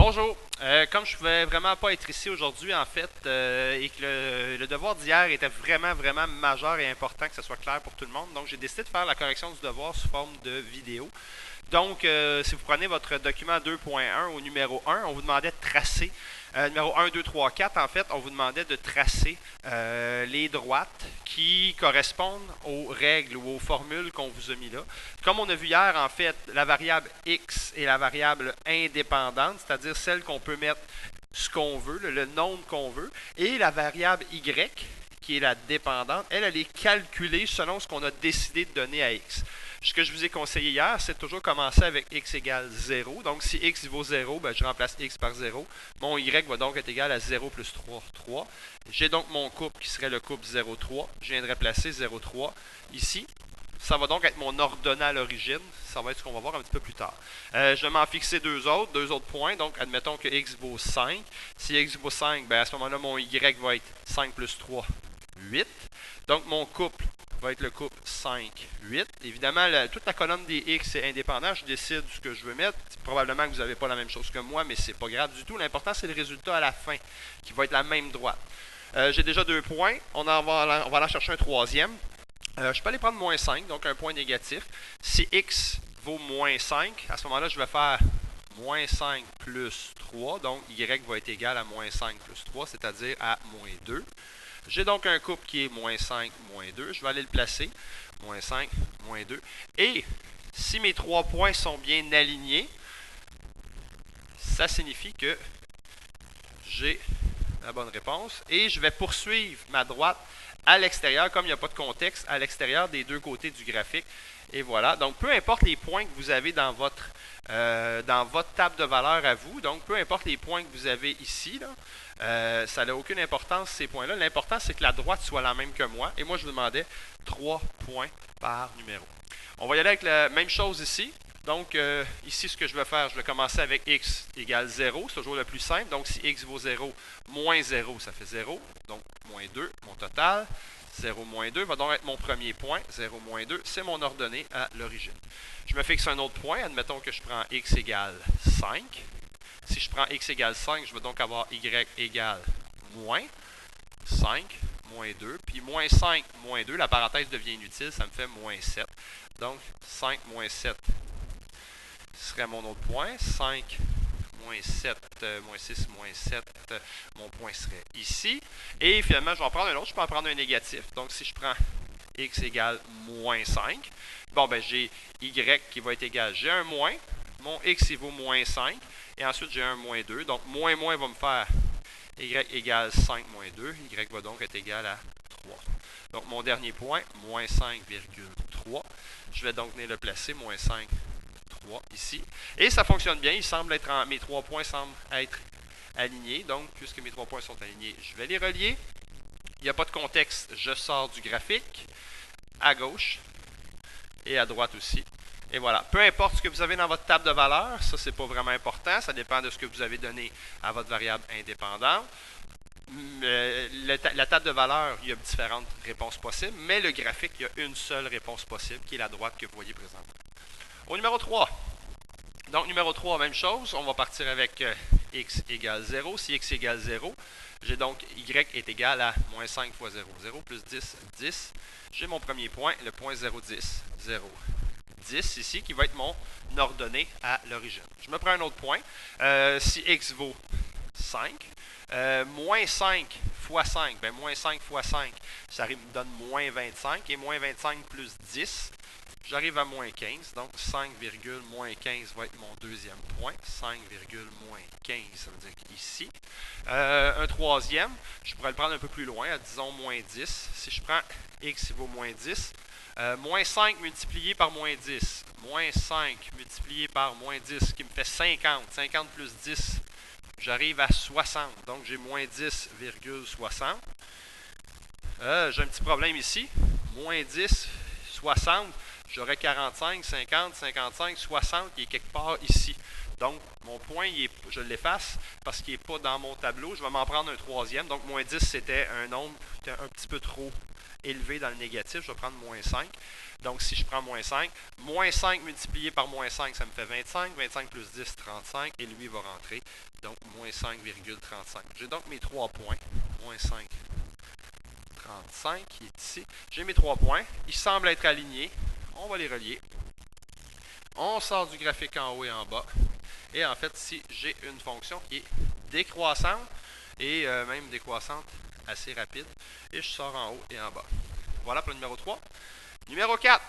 Bonjour. Comme je ne pouvais vraiment pas être ici aujourd'hui, en fait, et que le devoir d'hier était vraiment majeur et important, que ce soit clair pour tout le monde, donc j'ai décidé de faire la correction du devoir sous forme de vidéo. Donc, si vous prenez votre document 2.1 au numéro 1, on vous demandait de tracer, numéro 1, 2, 3, 4, en fait, on vous demandait de tracer les droites qui correspondent aux règles ou aux formules qu'on vous a mis là. Comme on a vu hier, en fait, la variable x est la variable indépendante, c'est-à-dire celle qu'on peut mettre ce qu'on veut, le nombre qu'on veut, et la variable y, qui est la dépendante, elle est calculée selon ce qu'on a décidé de donner à x. Ce que je vous ai conseillé hier, c'est de toujours commencer avec x égale 0. Donc, si x vaut 0, ben, je remplace x par 0. Mon y va donc être égal à 0 plus 3, 3. J'ai donc mon couple qui serait le couple 0, 3. Je viendrai placer 0, 3 ici. Ça va donc être mon ordonnée à l'origine. Ça va être ce qu'on va voir un petit peu plus tard. Je vais m'en fixer deux autres points. Donc, admettons que x vaut 5. Si x vaut 5, ben, à ce moment-là, mon y va être 5 plus 3, 8. Donc, mon couple va être le couple 5, 8. Évidemment, toute la colonne des x est indépendante. Je décide ce que je veux mettre. Probablement que vous n'avez pas la même chose que moi, mais ce n'est pas grave du tout. L'important, c'est le résultat à la fin, qui va être la même droite. J'ai déjà 2 points. On va aller chercher un troisième. Je peux aller prendre moins 5, donc un point négatif. Si x vaut moins 5, à ce moment-là, je vais faire moins 5 plus 3. Donc, y va être égal à moins 5 plus 3, c'est-à-dire à moins 2. J'ai donc un couple qui est moins 5, moins 2. Je vais aller le placer. Moins 5, moins 2. Et si mes 3 points sont bien alignés, ça signifie que j'ai la bonne réponse. Et je vais poursuivre ma droite à l'extérieur, comme il n'y a pas de contexte, à l'extérieur des deux côtés du graphique. Et voilà. Donc, peu importe les points que vous avez dans votre table de valeur à vous, donc peu importe les points que vous avez ici, là, ça n'a aucune importance, ces points-là. L'important, c'est que la droite soit la même que moi. Et moi, je vous demandais 3 points par numéro. On va y aller avec la même chose ici. Donc, ici, ce que je vais faire, je vais commencer avec x égale 0. C'est toujours le plus simple. Donc, si x vaut 0, moins 0, ça fait 0. Donc, moins 2, mon total. 0, moins 2 va donc être mon premier point. 0, moins 2, c'est mon ordonnée à l'origine. Je me fixe un autre point. Admettons que je prends x égale 5. Si je prends x égale 5, je vais donc avoir y égale moins 5, moins 2. Puis moins 5, moins 2, la parenthèse devient inutile, ça me fait moins 7. Donc, 5 moins 7 serait mon autre point. 5 moins 7, moins 6, moins 7, mon point serait ici. Et finalement, je vais en prendre un autre. Je peux en prendre un négatif. Donc, si je prends x égale moins 5, bon, ben j'ai y qui va être égal. J'ai un moins. Mon x, il vaut moins 5. Et ensuite, j'ai un moins 2. Donc, moins va me faire y égale 5 moins 2. Y va donc être égal à 3. Donc, mon dernier point, moins 5,3. Je vais donc venir le placer, moins 5, 3 ici. Et ça fonctionne bien. Mes 3 points semblent être alignés. Donc, puisque mes 3 points sont alignés, je vais les relier. Il n'y a pas de contexte. Je sors du graphique à gauche et à droite aussi. Et voilà. Peu importe ce que vous avez dans votre table de valeur, ça, c'est pas vraiment important. Ça dépend de ce que vous avez donné à votre variable indépendante. La table de valeur, il y a différentes réponses possibles, mais le graphique, il y a une seule réponse possible, qui est la droite que vous voyez présentement. Au numéro 3. Donc, numéro 3, même chose. On va partir avec x égale 0. Si x égale 0, j'ai donc y est égal à moins 5 fois 0. 0 plus 10, 10. J'ai mon premier point, le point 0, 10. 0, 10 ici, qui va être mon ordonnée à l'origine. Je me prends un autre point. Si x vaut 5, moins 5 fois 5, ben moins 5 fois 5, ça me donne moins 25. Et moins 25 plus 10, j'arrive à moins 15. Donc, 5, moins 15 va être mon deuxième point. 5, moins 15, ça veut dire qu'ici. Un troisième, je pourrais le prendre un peu plus loin, disons moins 10. Si je prends x vaut moins 10, moins 5 multiplié par moins 10. Moins 5 multiplié par moins 10, qui me fait 50. 50 plus 10, j'arrive à 60. Donc, j'ai moins 10,60. J'ai un petit problème ici. Moins 10, 60. J'aurais 45, 50, 55, 60 qui est quelque part ici. Donc, mon point, je l'efface parce qu'il n'est pas dans mon tableau. Je vais m'en prendre un troisième. Donc, moins 10, c'était un nombre un petit peu trop élevé dans le négatif. Je vais prendre moins 5. Donc, si je prends moins 5 multiplié par moins 5, ça me fait 25. 25 plus 10, 35. Et lui va rentrer. Donc, moins 5,35. J'ai donc mes 3 points. Moins 5, 35, qui est ici. J'ai mes 3 points. Ils semblent être alignés. On va les relier. On sort du graphique en haut et en bas. Et en fait, ici, j'ai une fonction qui est décroissante et même décroissante assez rapide. Et je sors en haut et en bas. Voilà pour le numéro 3. Numéro 4.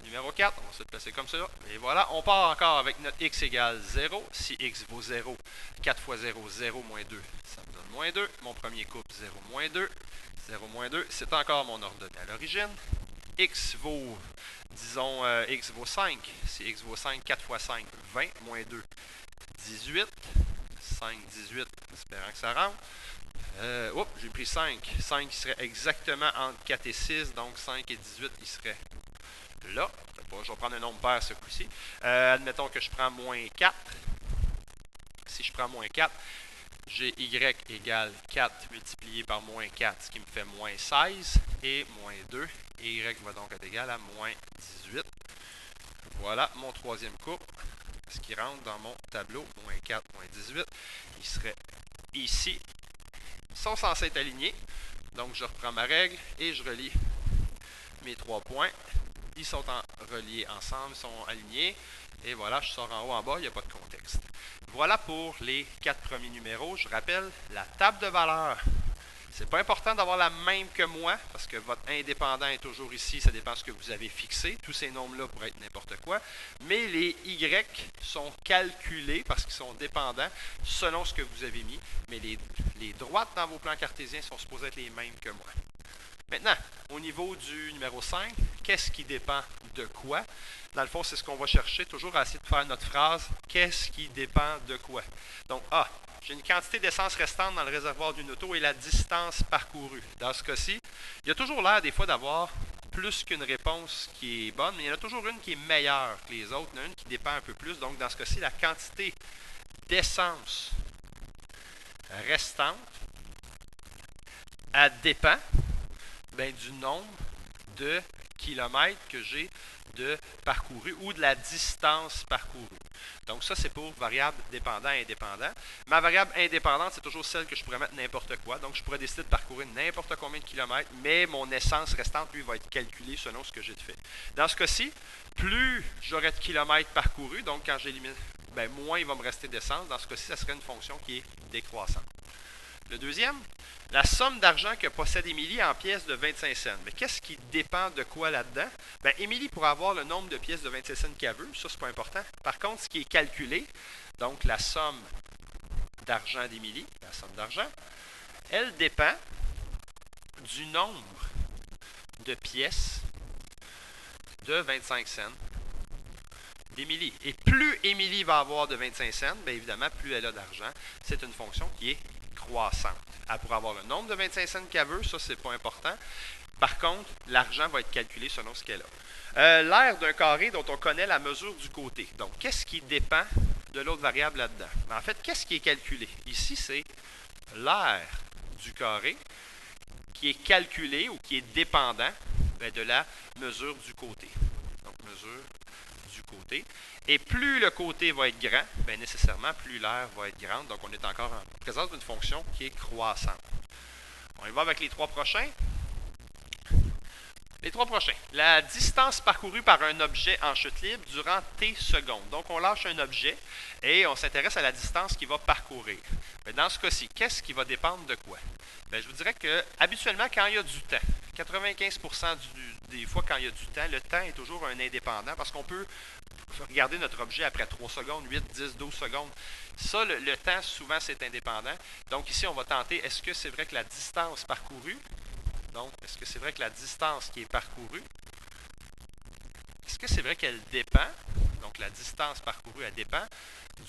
Numéro 4, on va se le placer comme ça. Et voilà, on part encore avec notre x égale 0. Si x vaut 0, 4 fois 0, 0 moins 2, ça me donne moins 2. Mon premier couple, 0 moins 2. 0 moins 2, c'est encore mon ordonnée à l'origine. X vaut, disons, x vaut 5. Si x vaut 5, 4 fois 5, 20, moins 2, 18. 5, 18, espérant que ça rentre. Oups, j'ai pris 5. 5 qui serait exactement entre 4 et 6, donc 5 et 18, il serait là. Je vais prendre un nombre pair ce coup-ci. Admettons que je prends moins 4. Si je prends moins 4, j'ai y égale 4 multiplié par moins 4, ce qui me fait moins 16, et moins 2. Et y va donc être égal à moins 18. Voilà mon troisième couple. Ce qui rentre dans mon tableau, moins 4, moins 18. Il serait ici. Ils sont censés être alignés. Donc, je reprends ma règle et je relie mes 3 points. Ils sont reliés ensemble, ils sont alignés. Et voilà, je sors en haut, en bas, il n'y a pas de contexte. Voilà pour les 4 premiers numéros. Je rappelle, la table de valeurs. C'est pas important d'avoir la même que moi, parce que votre indépendant est toujours ici, ça dépend de ce que vous avez fixé. Tous ces nombres-là pourraient être n'importe quoi. Mais les Y sont calculés, parce qu'ils sont dépendants, selon ce que vous avez mis. Mais les droites dans vos plans cartésiens sont supposées être les mêmes que moi. Maintenant, au niveau du numéro 5, qu'est-ce qui dépend de quoi? Dans le fond, c'est ce qu'on va chercher, toujours à essayer de faire notre phrase. Qu'est-ce qui dépend de quoi? Donc, A, j'ai une quantité d'essence restante dans le réservoir d'une auto et la distance parcourue. Dans ce cas-ci, il y a toujours l'air des fois d'avoir plus qu'une réponse qui est bonne, mais il y en a toujours une qui est meilleure que les autres. Il y en a une qui dépend un peu plus. Donc, dans ce cas-ci, la quantité d'essence restante, elle dépend du nombre de kilomètres que j'ai de parcouru ou de la distance parcourue. Donc ça, c'est pour variable dépendant et indépendant. Ma variable indépendante, c'est toujours celle que je pourrais mettre n'importe quoi. Donc je pourrais décider de parcourir n'importe combien de kilomètres, mais mon essence restante, lui, va être calculée selon ce que j'ai fait. Dans ce cas-ci, plus j'aurai de kilomètres parcourus, donc quand j'élimine, moins il va me rester d'essence. Dans ce cas-ci, ça serait une fonction qui est décroissante. Le deuxième, la somme d'argent que possède Émilie en pièces de 25 cents. Mais qu'est-ce qui dépend de quoi là-dedans? Émilie pourra avoir le nombre de pièces de 25 cents qu'elle veut. Ça, c'est pas important. Par contre, ce qui est calculé, donc la somme d'argent d'Émilie, la somme d'argent, elle dépend du nombre de pièces de 25 cents d'Émilie. Et plus Émilie va avoir de 25 cents, bien évidemment, plus elle a d'argent. C'est une fonction qui est croissante. Elle pourra avoir le nombre de 25 cents qu'elle veut, ça, c'est pas important. Par contre, l'argent va être calculé selon ce qu'elle a. L'aire d'un carré dont on connaît la mesure du côté. Donc, qu'est-ce qui dépend de l'autre variable là-dedans? En fait, qu'est-ce qui est calculé? Ici, c'est l'aire du carré qui est calculé ou qui est dépendant de la mesure du côté. Donc, mesure du côté. Et plus le côté va être grand, nécessairement, plus l'aire va être grande. Donc, on est encore en présence d'une fonction qui est croissante. On y va avec les 3 prochains. Les 3 prochains. La distance parcourue par un objet en chute libre durant t secondes. Donc, on lâche un objet et on s'intéresse à la distance qu'il va parcourir. Mais dans ce cas-ci, qu'est-ce qui va dépendre de quoi? Je vous dirais que habituellement, quand il y a du temps, 95% des fois quand il y a du temps, le temps est toujours un indépendant parce qu'on peut regarder notre objet après 3 secondes, 8, 10, 12 secondes. Ça, le temps, souvent, c'est indépendant. Donc ici, on va tenter, est-ce que c'est vrai que la distance parcourue, donc, est-ce que c'est vrai que la distance qui est parcourue, est-ce que c'est vrai qu'elle dépend, donc la distance parcourue, elle dépend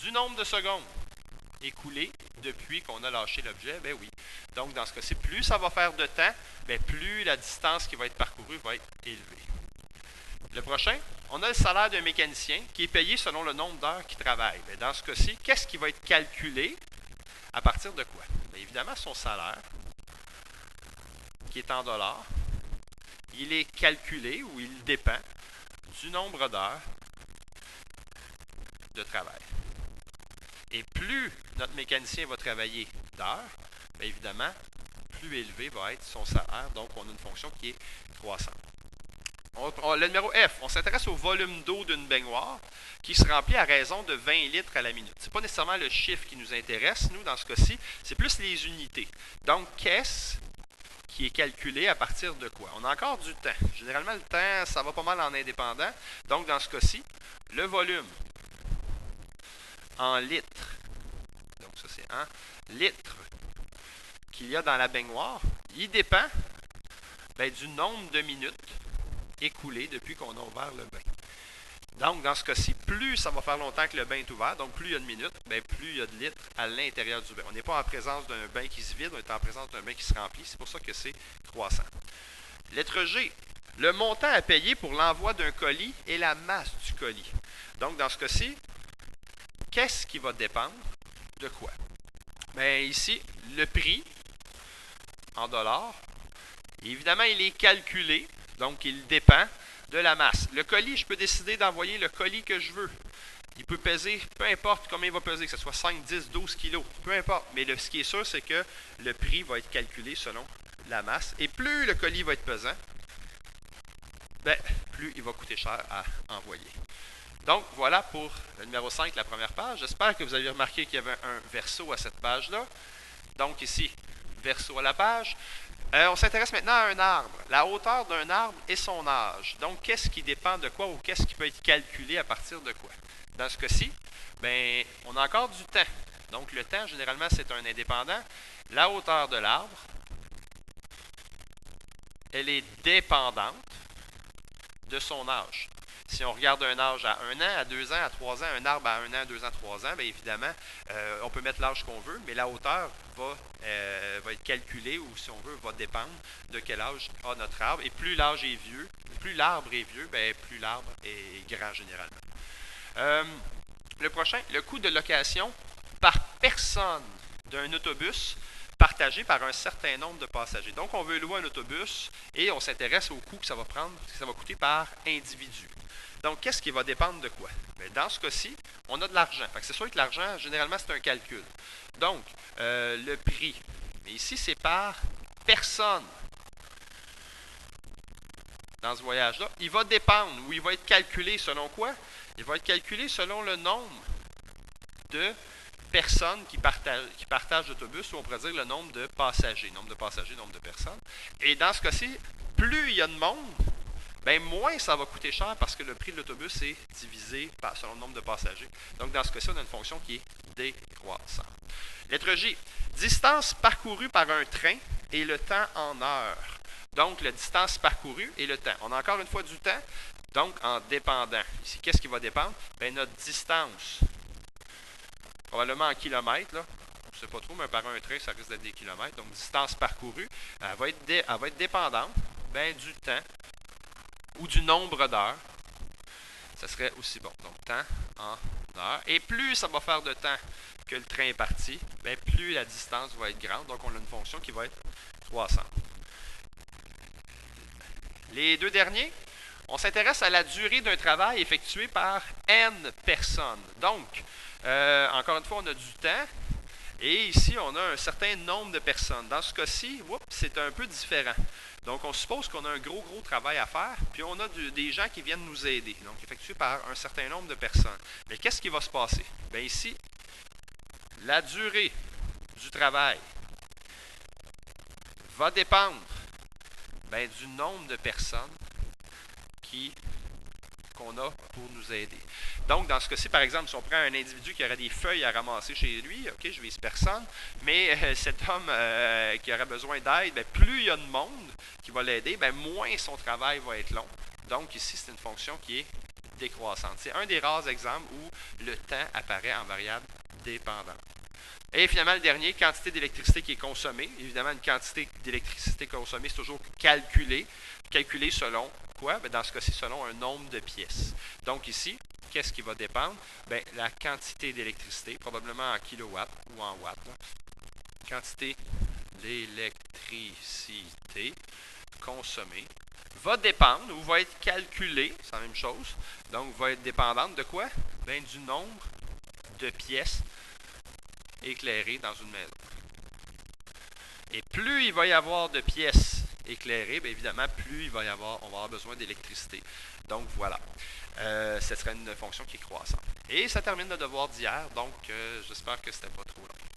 du nombre de secondes écoulées depuis qu'on a lâché l'objet? Ben oui. Donc, dans ce cas-ci, plus ça va faire de temps, plus la distance qui va être parcourue va être élevée. Le prochain, on a le salaire d'un mécanicien qui est payé selon le nombre d'heures qu'il travaille. Bien, dans ce cas-ci, qu'est-ce qui va être calculé à partir de quoi? Bien, évidemment, son salaire, qui est en dollars, il est calculé ou il dépend du nombre d'heures de travail. Et plus notre mécanicien va travailler d'heures, bien évidemment, plus élevé va être son salaire. Donc, on a une fonction qui est croissante. Le numéro F, on s'intéresse au volume d'eau d'une baignoire qui se remplit à raison de 20 litres à la minute. Ce n'est pas nécessairement le chiffre qui nous intéresse, nous, dans ce cas-ci, c'est plus les unités. Donc, qu'est-ce qui est calculé à partir de quoi? On a encore du temps. Généralement, le temps, ça va pas mal en indépendant. Donc, dans ce cas-ci, le volume en litres, donc ça c'est en litres qu'il y a dans la baignoire, il dépend du nombre de minutes écoulées depuis qu'on a ouvert le bain. Donc, dans ce cas-ci, plus ça va faire longtemps que le bain est ouvert, donc plus il y a de minutes, plus il y a de litres à l'intérieur du bain. On n'est pas en présence d'un bain qui se vide, on est en présence d'un bain qui se remplit. C'est pour ça que c'est croissant. Lettre G, le montant à payer pour l'envoi d'un colis et la masse du colis. Donc, dans ce cas-ci, qu'est-ce qui va dépendre de quoi? Bien, ici, le prix en dollars, évidemment, il est calculé, donc il dépend de la masse. Le colis, je peux décider d'envoyer le colis que je veux. Il peut peser, peu importe combien il va peser, que ce soit 5, 10, 12 kilos, peu importe. Mais ce qui est sûr, c'est que le prix va être calculé selon la masse. Et plus le colis va être pesant, plus il va coûter cher à envoyer. Donc, voilà pour le numéro 5, la première page. J'espère que vous avez remarqué qu'il y avait un verso à cette page-là. Donc, ici, verso à la page. On s'intéresse maintenant à un arbre. La hauteur d'un arbre et son âge. Donc, qu'est-ce qui dépend de quoi ou qu'est-ce qui peut être calculé à partir de quoi? Dans ce cas-ci, on a encore du temps. Donc, le temps, généralement, c'est un indépendant. La hauteur de l'arbre, elle est dépendante de son âge. Si on regarde un âge à 1 an, à 2 ans, à 3 ans, un arbre à 1 an, 2 ans, 3 ans, bien évidemment, on peut mettre l'âge qu'on veut, mais la hauteur va être calculée ou, si on veut, va dépendre de quel âge a notre arbre. Et plus l'âge est vieux, plus l'arbre est vieux, plus l'arbre est grand généralement. Le prochain, le coût de location par personne d'un autobus partagé par un certain nombre de passagers. Donc, on veut louer un autobus et on s'intéresse au coût que ça va prendre, que ça va coûter par individu. Donc, qu'est-ce qui va dépendre de quoi? Bien, dans ce cas-ci, on a de l'argent. C'est sûr que l'argent, généralement, c'est un calcul. Donc, le prix. Mais ici, c'est par personne. Dans ce voyage-là, il va dépendre ou il va être calculé selon quoi? Il va être calculé selon le nombre de personnes qui partagent l'autobus, ou on pourrait dire le nombre de passagers. Nombre de passagers, nombre de personnes. Et dans ce cas-ci, plus il y a de monde, moins ça va coûter cher parce que le prix de l'autobus est divisé selon le nombre de passagers. Donc, dans ce cas-ci, on a une fonction qui est décroissante. Lettre J. Distance parcourue par un train et le temps en heures. Donc, la distance parcourue et le temps. On a encore une fois du temps, donc en dépendant. Ici, qu'est-ce qui va dépendre? Notre distance, probablement en kilomètres, là. Je ne sais pas trop, mais par un train, ça risque d'être des kilomètres. Donc, distance parcourue, elle va être dépendante du temps ou du nombre d'heures. Ça serait aussi bon. Donc, temps en heures. Et plus ça va faire de temps que le train est parti, plus la distance va être grande. Donc, on a une fonction qui va être croissante. Les deux derniers, on s'intéresse à la durée d'un travail effectué par N personnes. Donc, encore une fois, on a du temps. Et ici, on a un certain nombre de personnes. Dans ce cas-ci, c'est un peu différent. Donc, on suppose qu'on a un gros travail à faire, puis on a des gens qui viennent nous aider. Donc, effectué par un certain nombre de personnes. Mais qu'est-ce qui va se passer? Bien, ici, la durée du travail va dépendre du nombre de personnes qu'on a pour nous aider. Donc, dans ce cas-ci, par exemple, si on prend un individu qui aurait des feuilles à ramasser chez lui, OK, je vise personne, mais cet homme qui aurait besoin d'aide, plus il y a de monde qui va l'aider, moins son travail va être long. Donc, ici, c'est une fonction qui est décroissante. C'est un des rares exemples où le temps apparaît en variable dépendante. Et finalement, le dernier, quantité d'électricité qui est consommée. Évidemment, une quantité d'électricité consommée, c'est toujours calculé selon quoi? Bien, dans ce cas-ci, selon un nombre de pièces. Donc ici, qu'est-ce qui va dépendre? Bien, la quantité d'électricité, probablement en kilowatts ou en watts. Là. Quantité d'électricité consommée va dépendre ou va être calculée, c'est la même chose, donc va être dépendante de quoi? Bien, du nombre de pièces éclairées dans une maison. Et plus il va y avoir de pièces éclairées, bien évidemment, plus on va avoir besoin d'électricité. Donc voilà, ce serait une fonction qui est croissante. Et ça termine le devoir d'hier, donc j'espère que ce n'était pas trop long.